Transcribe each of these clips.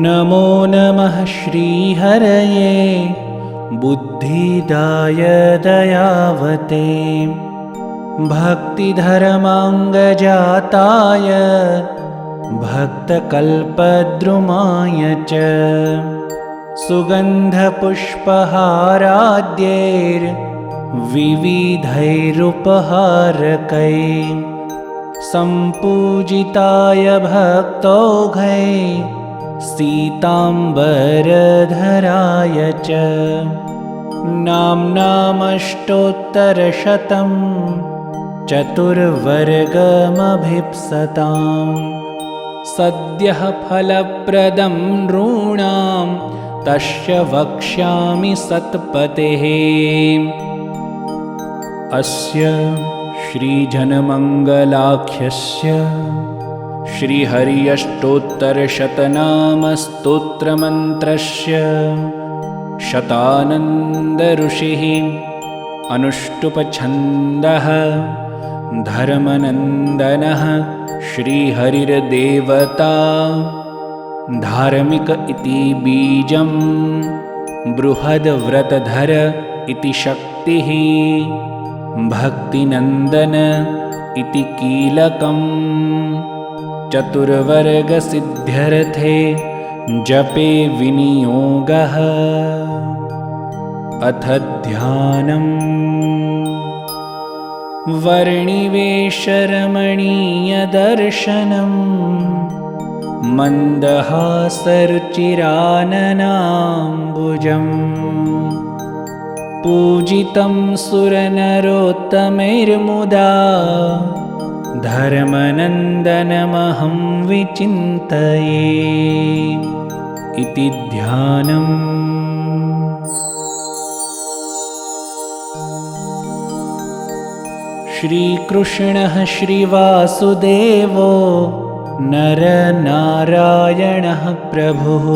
नमो नमः श्रीहरये बुद्धिदाय दयावते भक्तिधर्माङ्गजाताय भक्तकल्पद्रुमाय च सुगन्धपुष्पहाराद्यैर्विविधैरुपहारकैः सम्पूजिताय भक्तौघै सीताम्बरधराय च नाम्नामष्टोत्तरशतं चतुर्वर्गमभीप्सताम् सद्यः फलप्रदं नॄणां तस्य वक्ष्यामि सत्पतेः। अस्य श्रीजनमङ्गलाख्यस्य श्रीहर्यष्टोत्तरशतनामस्तोत्रमन्त्रस्य शतानन्दऋषिः अनुष्टुप्छन्दः धर्मनन्दनः श्रीहरिर्देवता धार्मिक इति बीजं बृहद्व्रतधर इति शक्तिः भक्तिनन्दन इति कीलकम् चतुर्वर्गसिद्ध्यर्थे जपे विनियोगः। अथ ध्यानम्। वर्णिवेशरमणीयदर्शनम् मन्दहासरुचिराननाम्बुजम् पूजितं सुरनरोत्तमैर्मुदा धर्मनन्दनमहं विचिन्तये इति ध्यानम्। श्रीकृष्णः श्रीवासुदेवो नरनारायणः प्रभुः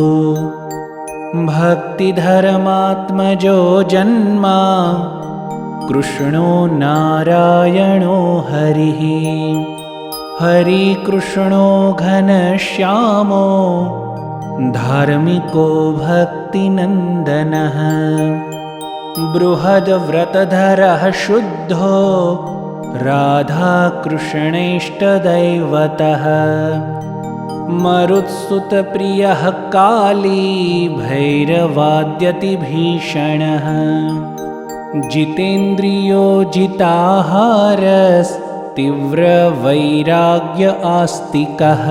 भक्तिधर्मात्मजो जन्मा कृष्णो नारायणो हरिः हरिकृष्णो घनश्यामो धार्मिको भक्तिनन्दनः बृहद्व्रतधरः शुद्धो राधाकृष्णैष्टदैवतः मरुत्सुतप्रियः काली भैरवाद्यतिभीषणः जितेन्द्रियो जिताहारस्तीव्रवैराग्य आस्तिकः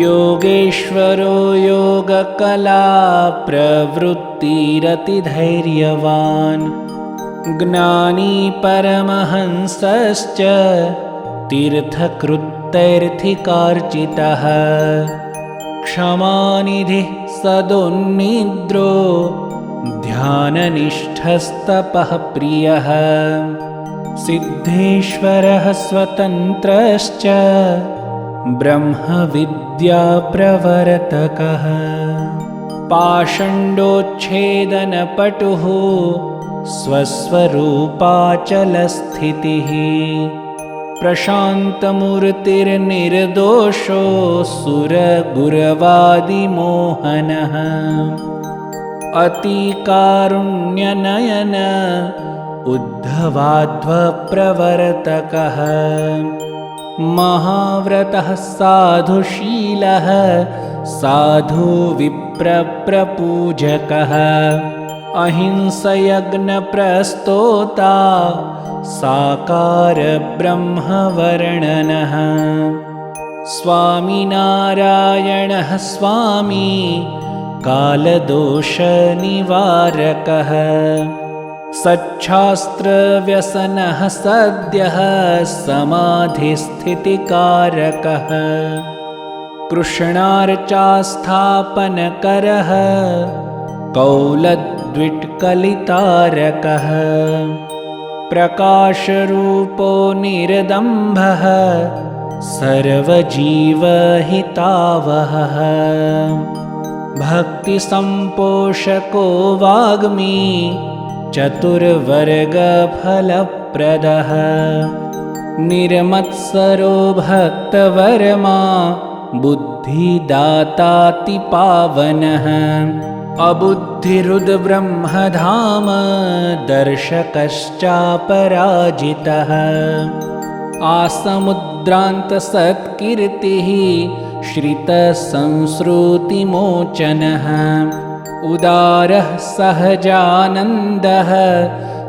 योगेश्वरो योगकला प्रवृत्तिरतिधैर्यवान् ज्ञानी परमहंसश्च तीर्थकृतैर्थिकार्चितः क्षमानिधिः सदोन्निद्रो ध्याननिष्ठस्तपः प्रियः सिद्धेश्वरः स्वतन्त्रश्च ब्रह्मविद्याप्रवर्तकः पाषण्डोच्छेदनपटुः स्वस्वरूपाचलस्थितिः प्रशान्तमूर्तिर्निर्दोषो सुरगुरवादिमोहनः अतिकारुण्यनयन उद्धवाध्वप्रवर्तकः महाव्रतः साधुशीलः साधुविप्रप्रपूजकः अहिंसयज्ञप्रस्तोता साकारब्रह्मवर्णनः स्वामिनारायणः स्वामी कालदोषनिवारकः सच्छास्त्रव्यसनः सद्यः समाधिस्थितिकारकः कृष्णार्चास्थापनकरः कौलद्विट्कलितारकः प्रकाशरूपो निरदम्भः सर्वजीवहितावहः भक्तिसम्पोषको वाग्मी चतुर्वर्गफलप्रदः निर्मत्सरो भक्तवर्मा बुद्धिदाताति पावनः अबुद्धिरुद्ब्रह्मधाम दर्शकश्चापराजितः आसमुद्रान्तसत्कीर्तिः श्रितसंस्कृतिमोचनः उदारः सहजानन्दः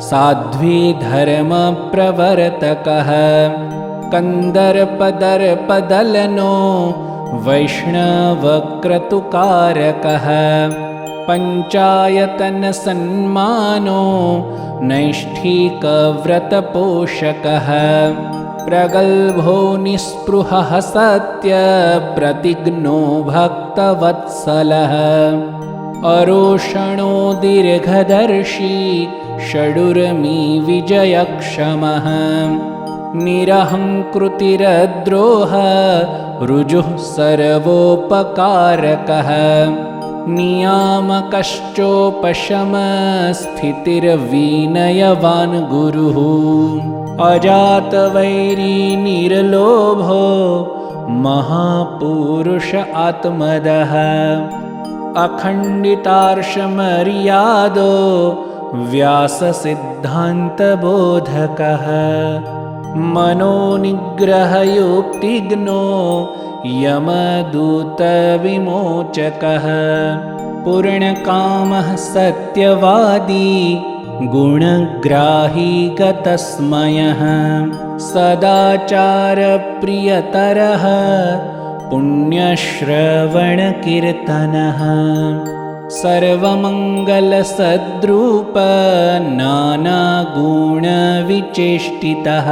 साध्वी धर्मप्रवर्तकः कन्दर्पदर्पदलनो वैष्णवक्रतुकारकः पञ्चायतनसन्मानो नैष्ठिकव्रतपोषकः प्रगल्भो निःस्पृहः सत्यप्रतिज्ञो भक्तवत्सलः अरोषणो दीर्घदर्शी षडुर्मी विजयक्षमः निरहङ्कृतिरद्रोह ऋजुः सर्वोपकारकः नियामकश्चोपशमस्थितिर्विनयवान् गुरुः अजातवैरी निर्लोभो महापुरुष आत्मदः अखण्डितार्षमर्यादो व्याससिद्धान्तबोधकः मनोनिग्रहयोक्तिज्ञो यमदूतविमोचकः पूर्णकामः सत्यवादी गुणग्राही गतस्मयः सदाचारप्रियतरः पुण्यश्रवणकीर्तनः सर्वमङ्गलसद्रूप नानागुणविचेष्टितः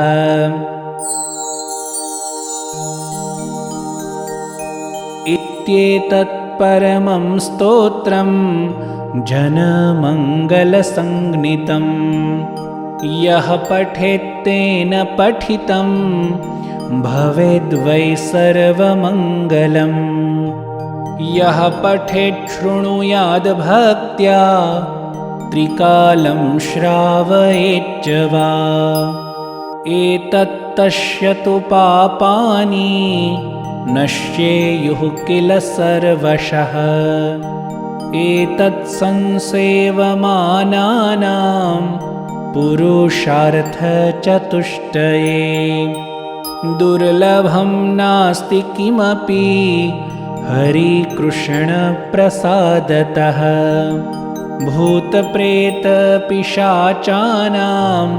इत्येतत् परमं स्तोत्रं जनमङ्गलसंज्ञितं यः पठेत्तेन पठितं भवेद्वै सर्वमङ्गलम् यः पठेत् शृणुयाद् भक्त्या त्रिकालं श्रावयेच्च वा एतत्तस्य तु पापानि नश्येयुः किल सर्वशः एतत्संसेवमानानां पुरुषार्थचतुष्टये दुर्लभं नास्ति किमपि हरिकृष्णप्रसादतः भूतप्रेतपिशाचानां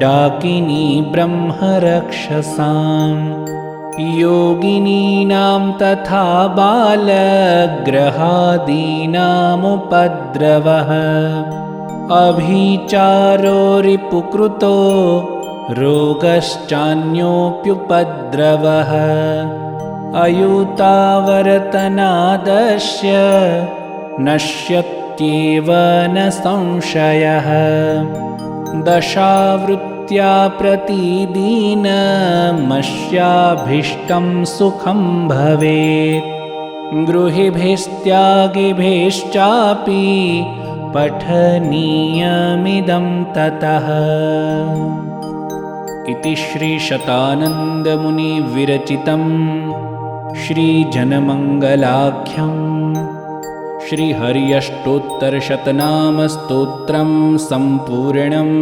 डाकिनी ब्रह्मरक्षसां योगिनीनां तथा बालग्रहादीनामुपद्रवः अभिचारो रिपुकृतो रोगश्चान्योऽप्युपद्रवः अयुतावर्तनादस्य नश्यत्येव न संशयः दशावृत्त्या प्रतिदिनमस्याभीष्टं सुखं भवेत् गृहीभिस्त्यागिभिश्चापि पठनीयमिदं ततः। इति श्रीशतानन्दमुनिविरचितं श्रीजनमङ्गलाख्यं श्रीहर्यष्टोत्तरशतनामस्तोत्रं सम्पूर्णम्।